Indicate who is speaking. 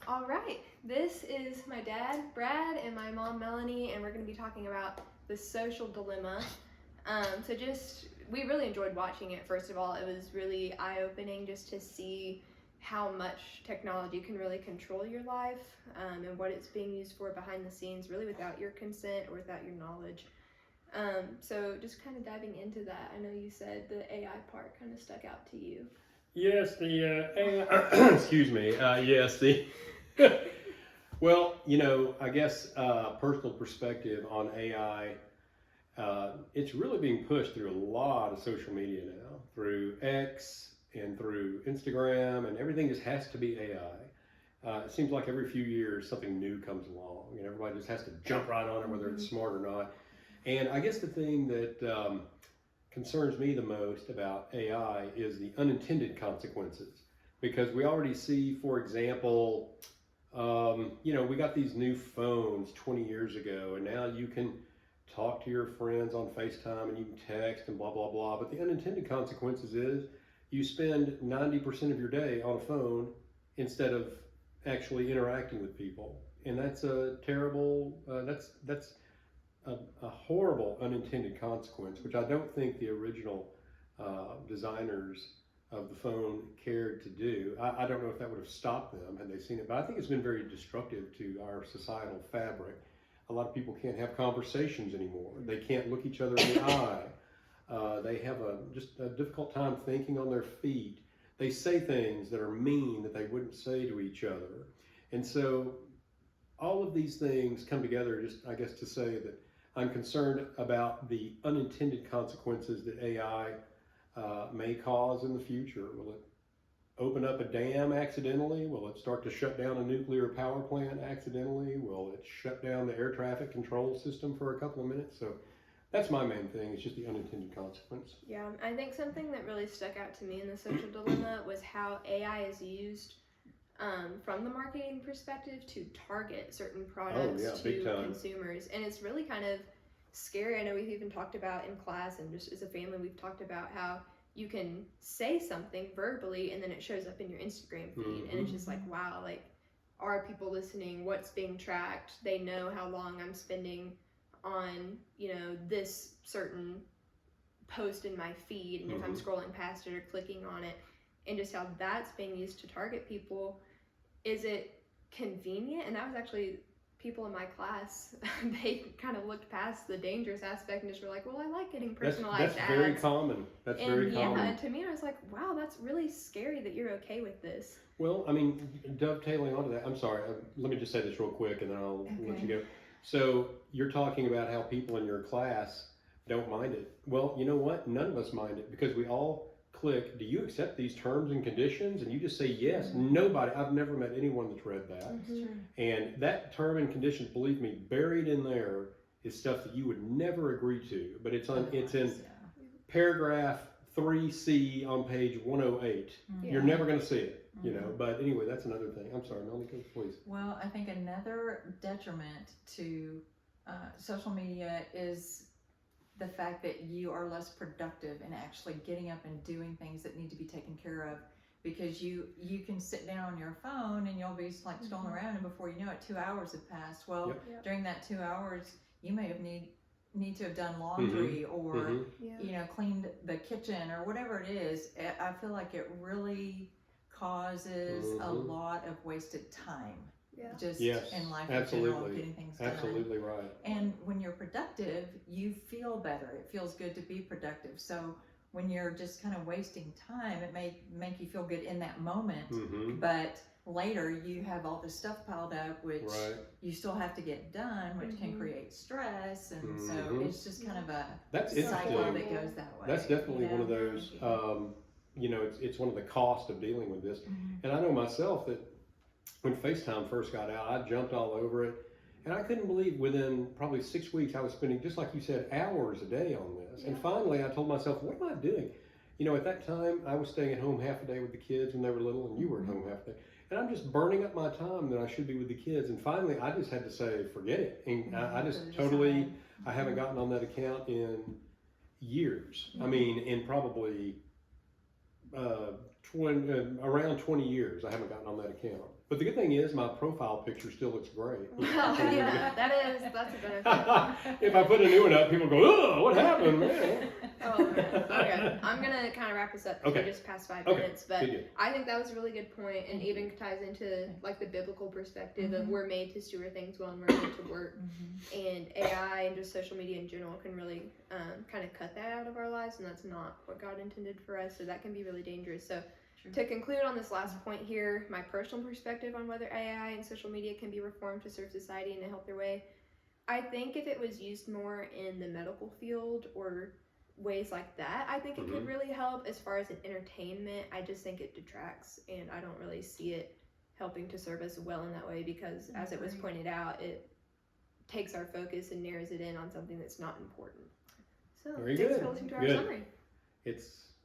Speaker 1: All right, this is my dad, Brad, and my mom, Melanie, and we're going to be talking about the social dilemma. We really enjoyed watching it, first of all. It was really eye opening just to see how much technology can really control your life and what it's being used for behind the scenes, really without your consent or without your knowledge. So, just kind of diving into that, I know you said the AI part kind of stuck out to you.
Speaker 2: Yes, the AI, excuse me. Yes, the well, I guess personal perspective on AI. It's really being pushed through a lot of social media now, through X and through Instagram, and everything just has to be AI. It seems like every few years something new comes along, and everybody just has to jump right on it, whether it's smart or not. And I guess the thing that concerns me the most about AI is the unintended consequences. Because we already see, for example, we got these new phones 20 years ago, and now you can talk to your friends on FaceTime and you can text and blah, blah, blah. But the unintended consequences is you spend 90% of your day on a phone instead of actually interacting with people. And that's a terrible, that's a horrible unintended consequence, which I don't think the original designers of the phone cared to do. I don't know if that would have stopped them had they seen it, but I think it's been very destructive to our societal fabric. A lot of people can't have conversations anymore. They can't look each other in the eye. They have just a difficult time thinking on their feet. They say things that are mean that they wouldn't say to each other. And so all of these things come together, just I guess, to say that I'm concerned about the unintended consequences that AI may cause in the future. Will it open up a dam accidentally? Will it start to shut down a nuclear power plant accidentally? Will it shut down the air traffic control system for a couple of minutes? So that's my main thing. It's just the unintended consequence.
Speaker 1: Yeah, I think something that really stuck out to me in the social dilemma was how AI is used from the marketing perspective to target certain products
Speaker 2: big
Speaker 1: to
Speaker 2: time.
Speaker 1: consumers. And it's really kind of scary. I know we've even talked about in class and just as a family, we've talked about how you can say something verbally and then it shows up in your Instagram feed. And it's just like, wow, like, are people listening? What's being tracked? They know how long I'm spending on, this certain post in my feed, and if I'm scrolling past it or clicking on it, and just how that's being used to target people. Is it convenient? And that was actually people in my class. They kind of looked past the dangerous aspect and just were like, well, I like getting personalized
Speaker 2: that's
Speaker 1: ads.
Speaker 2: very common. That's
Speaker 1: and
Speaker 2: very common.
Speaker 1: Yeah, to me I was like, wow, that's really scary that you're okay with this.
Speaker 2: Well, I mean, dovetailing onto that, I'm sorry, let me just say this real quick and then I'll let you go. So you're talking about how people in your class don't mind it. Well, you know what? None of us mind it because we all click, do you accept these terms and conditions? And you just say yes. Nobody, I've never met anyone that's read that. And that term and conditions, believe me, buried in there is stuff that you would never agree to. But it's in paragraph 3C on page 108. You're never going to see it. But anyway, that's another thing. I'm sorry, Melanie, please.
Speaker 3: Well, I think another detriment to social media is the fact that you are less productive in actually getting up and doing things that need to be taken care of, because you can sit down on your phone and you'll be like strolling around, and before you know it 2 hours have passed. Well, during that 2 hours you may have need to have done laundry or cleaned the kitchen or whatever it is. I feel like it really causes a lot of wasted time. Just in life in general, getting things done.
Speaker 2: Absolutely right.
Speaker 3: And when you're productive, you feel better. It feels good to be productive. So when you're just kind of wasting time, it may make you feel good in that moment, but later you have all this stuff piled up, which you still have to get done, which can create stress. And so it's just kind of a cycle that goes that way.
Speaker 2: That's definitely one of those, it's one of the costs of dealing with this. And I know myself that when FaceTime first got out, I jumped all over it. And I couldn't believe within probably 6 weeks, I was spending, just like you said, hours a day on this. And finally, I told myself, what am I doing? At that time, I was staying at home half a day with the kids when they were little, and you were at home half a day. And I'm just burning up my time that I should be with the kids. And finally, I just had to say, forget it. And I just totally, I haven't gotten on that account in years. I mean, in probably around 20 years, I haven't gotten on that account. But the good thing is my profile picture still looks great.
Speaker 1: Well, yeah, that's a benefit.
Speaker 2: If I put a new one up, people go, oh, what happened, man?
Speaker 1: Oh man. Okay. I'm gonna kind of wrap this up because
Speaker 2: Okay.
Speaker 1: we just passed 5
Speaker 2: Okay.
Speaker 1: minutes, but
Speaker 2: Good, good.
Speaker 1: I think that was a really good point, and even ties into like the biblical perspective of
Speaker 3: Mhm.
Speaker 1: we're made to steward things well and we're made to work,
Speaker 3: Mhm.
Speaker 1: and AI and just social media in general can really kind of cut that out of our lives, and that's not what God intended for us. So that can be really dangerous. So
Speaker 3: True.
Speaker 1: to conclude on this last point here, my personal perspective on whether AI and social media can be reformed to serve society in a healthier way, I think if it was used more in the medical field or ways like that, I think it could
Speaker 2: Mhm.
Speaker 1: really help. As far as an entertainment, I just think it detracts, and I don't really see it helping to serve us well in that way because, as it was
Speaker 3: Agreed.
Speaker 1: pointed out, it takes our focus and narrows it in on something that's not important. So,
Speaker 2: Very
Speaker 1: thanks
Speaker 2: good.
Speaker 1: for listening to our
Speaker 2: Good.
Speaker 1: summary.
Speaker 2: It's